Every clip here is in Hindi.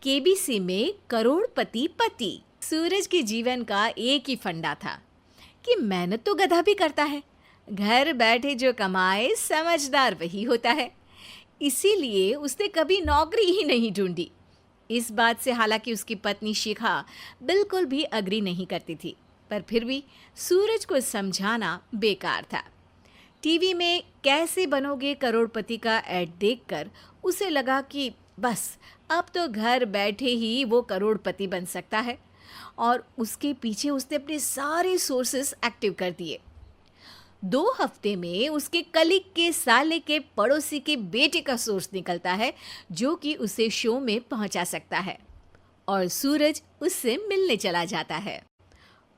केबीसी में करोड़पति पति। सूरज के जीवन का एक ही फंडा था कि मेहनत तो गधा भी करता है, घर बैठे जो कमाए समझदार वही होता है। इसीलिए उसने कभी नौकरी ही नहीं ढूंढी। इस बात से हालांकि उसकी पत्नी शिखा बिल्कुल भी अग्री नहीं करती थी, पर फिर भी सूरज को समझाना बेकार था। टीवी में कैसे बनोगे करोड़पति का ऐड देखकर उसे लगा कि बस अब तो घर बैठे ही वो करोड़पति बन सकता है, और उसके पीछे उसने अपने सारे सोर्सेस एक्टिव कर दिए। 2 हफ्ते में उसके कलीग के साले के पड़ोसी के बेटे का सोर्स निकलता है जो कि उसे शो में पहुंचा सकता है, और सूरज उससे मिलने चला जाता है।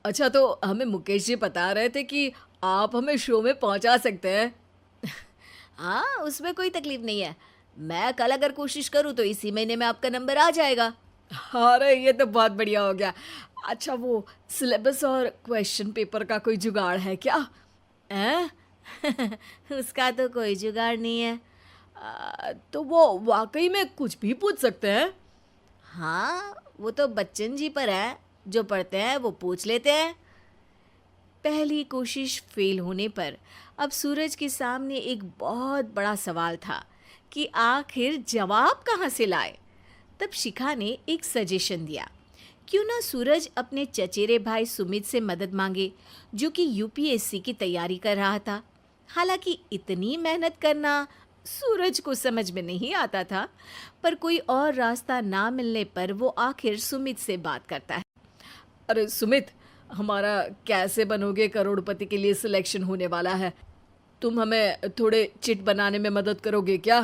अच्छा, तो हमें मुकेश जी बता रहे थे कि आप हमें शो में पहुंचा सकते हैं। हाँ, उसमें कोई तकलीफ नहीं है। मैं कल अगर कोशिश करूँ तो इसी महीने में आपका नंबर आ जाएगा। अरे ये तो बहुत बढ़िया हो गया। अच्छा, वो सिलेबस और क्वेश्चन पेपर का कोई जुगाड़ है क्या? हैं? उसका तो कोई जुगाड़ नहीं है। तो वो वाकई में कुछ भी पूछ सकते हैं? हाँ, वो तो बच्चन जी पर है, जो पढ़ते हैं वो पूछ लेते हैं। पहली कोशिश फेल होने पर अब सूरज के सामने एक बहुत बड़ा सवाल था कि आखिर जवाब कहाँ से लाए। तब शिखा ने एक सजेशन दिया, क्यों ना सूरज अपने चचेरे भाई सुमित से मदद मांगे, जो कि यूपीएससी की तैयारी कर रहा था। हालांकि इतनी मेहनत करना सूरज को समझ में नहीं आता था, पर कोई और रास्ता ना मिलने पर वो आखिर सुमित से बात करता है। अरे सुमित, हमारा कैसे बनोगे करोड़पति के लिए सिलेक्शन होने वाला है। तुम हमें थोड़े चिट बनाने में मदद करोगे क्या?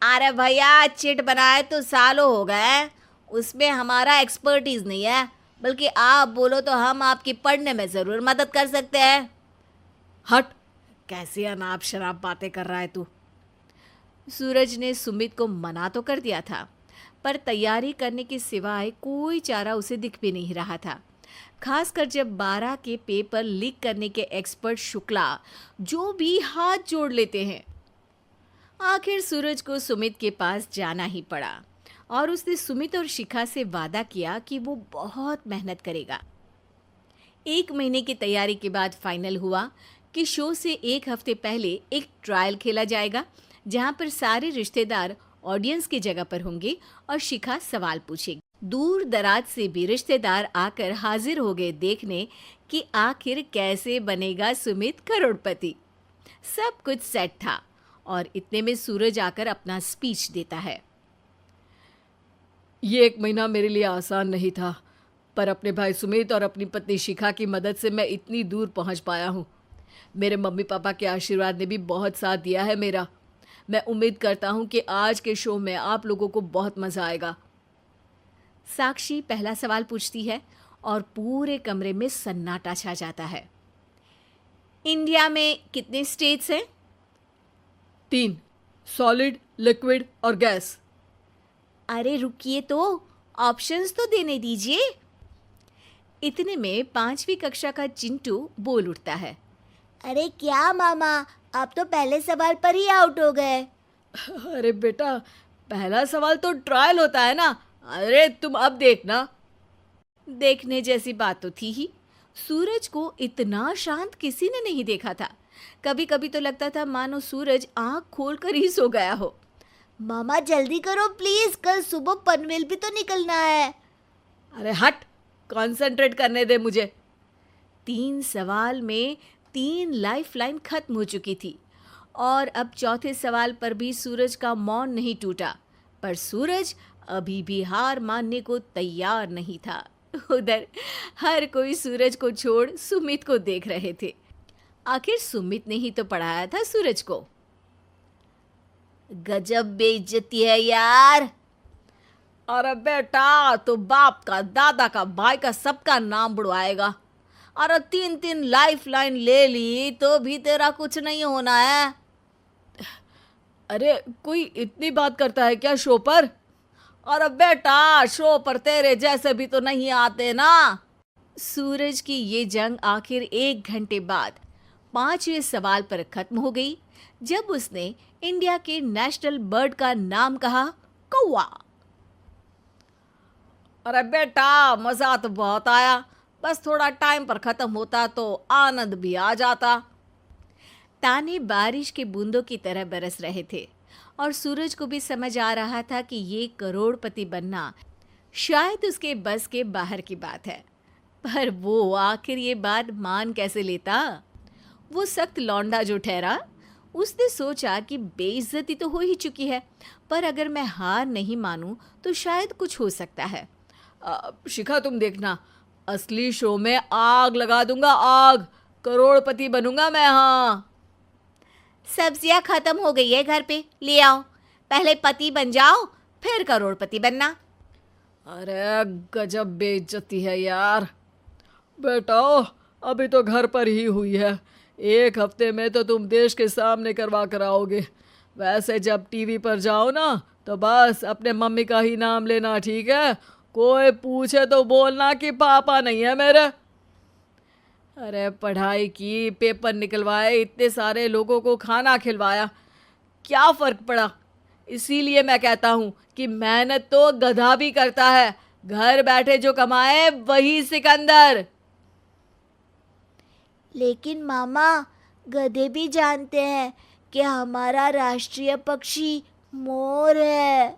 अरे भैया, चिट बनाए तो सालों हो गए, उसमें हमारा एक्सपर्टीज नहीं है, बल्कि आप बोलो तो हम आपकी पढ़ने में ज़रूर मदद कर सकते हैं। हट, कैसी अनाप शराब बातें कर रहा है तू। सूरज ने सुमित को मना तो कर दिया था, पर तैयारी करने के सिवाय कोई चारा उसे दिख भी नहीं रहा था। खासकर जब 12 के पेपर लीक करने के एक्सपर्ट शुक्ला जो भी हाथ जोड़ लेते हैं। आखिर सूरज को सुमित के पास जाना ही पड़ा, और उसने सुमित और शिखा से वादा किया कि वो बहुत मेहनत करेगा। 1 महीने की तैयारी के बाद फाइनल हुआ कि शो से 1 हफ्ते पहले एक ट्रायल खेला जाएगा, जहां पर सारे रिश्तेदार ऑडियंस की जगह पर होंगे और शिखा सवाल पूछेगी। दूर दराज से भी रिश्तेदार आकर हाजिर हो गए देखने कि आखिर कैसे बनेगा सुमित करोड़पति। सब कुछ सेट था, और इतने में सूरज आकर अपना स्पीच देता है। ये 1 महीना मेरे लिए आसान नहीं था, पर अपने भाई सुमित और अपनी पत्नी शिखा की मदद से मैं इतनी दूर पहुंच पाया हूँ। मेरे मम्मी पापा के आशीर्वाद ने भी बहुत साथ दिया है मेरा। मैं उम्मीद करता हूँ कि आज के शो में आप लोगों को बहुत मज़ा आएगा। साक्षी पहला सवाल पूछती है और पूरे कमरे में सन्नाटा छा जाता है। इंडिया में कितने स्टेट्स हैं? 3, सॉलिड, लिक्विड और गैस। अरे रुकिए, तो ऑप्शंस तो देने दीजिए। इतने में 5वीं कक्षा का चिंटू बोल उठता है। अरे क्या मामा, आप तो पहले सवाल पर ही आउट हो गए। अरे बेटा, पहला सवाल तो ट्रायल होता है ना। अरे तुम अब देखना। देखने जैसी बात तो थी ही। सूरज को इतना शांत किसी ने नहीं देखा था। कभी कभी तो लगता था मानो सूरज आंख खोलकर ही सो गया हो। मामा जल्दी करो प्लीज, कल सुबह पनवेल भी तो निकलना है। अरे हट, कंसंट्रेट करने दे मुझे। 3 सवाल में 3 लाइफलाइन खत्म हो चुकी थी, और अब चौथे सवाल पर भी सूरज का मौन नहीं टूटा। पर सूरज अभी भी हार मानने को तैयार नहीं था। उधर हर कोई सूरज को छोड़ सुमित को देख रहे थे। आखिर सुमित ने ही तो पढ़ाया था सूरज को। गजब बेइज्जती है यार। अरे बेटा, तो बाप का, दादा का, भाई का, सबका नाम बुड़वाएगा। अरे 3 लाइफलाइन ले ली तो भी तेरा कुछ नहीं होना है। अरे कोई इतनी बात करता है क्या शो पर? अरे बेटा, शो पर तेरे जैसे भी तो नहीं आते ना। सूरज की ये जंग आखिर 1 घंटे बाद 5वें सवाल पर खत्म हो गई, जब उसने इंडिया के नेशनल बर्ड का नाम कहा, कौवा। अरे बेटा, मजा तो बहुत आया, बस थोड़ा टाइम पर खत्म होता तो आनंद भी आ जाता। ताने बारिश के बूंदों की तरह बरस रहे थे और सूरज को भी समझ आ रहा था कि ये करोड़पति बनना शायद उसके बस के बाहर की बात है। पर वो आखिर ये बात मान कैसे लेता? वो सख्त लौंडा जो ठहरा, उसने सोचा कि बेइज्जती तो हो ही चुकी है, पर अगर मैं हार नहीं मानूं तो शायद कुछ हो सकता है। शिखा, तुम देखना, असली शो में आग लगा दूंगा, आग, करोड़पति बनूंगा मैं। हाँ, सब्जियां खत्म हो गई है घर पे, ले आओ। पहले पति बन जाओ, फिर करोड़पति बनना। अरे गजब बेइज्जती है यार। बेटा, अभी तो घर पर ही हुई है, 1 हफ्ते में तो तुम देश के सामने करवा कर आओगे। वैसे जब टीवी पर जाओ ना, तो बस अपने मम्मी का ही नाम लेना, ठीक है? कोई पूछे तो बोलना कि पापा नहीं है मेरे। अरे पढ़ाई की, पेपर निकलवाए, इतने सारे लोगों को खाना खिलवाया, क्या फ़र्क पड़ा? इसीलिए मैं कहता हूँ कि मेहनत तो गधा भी करता है, घर बैठे जो कमाए वही सिकंदर। लेकिन मामा, गधे भी जानते हैं कि हमारा राष्ट्रीय पक्षी मोर है।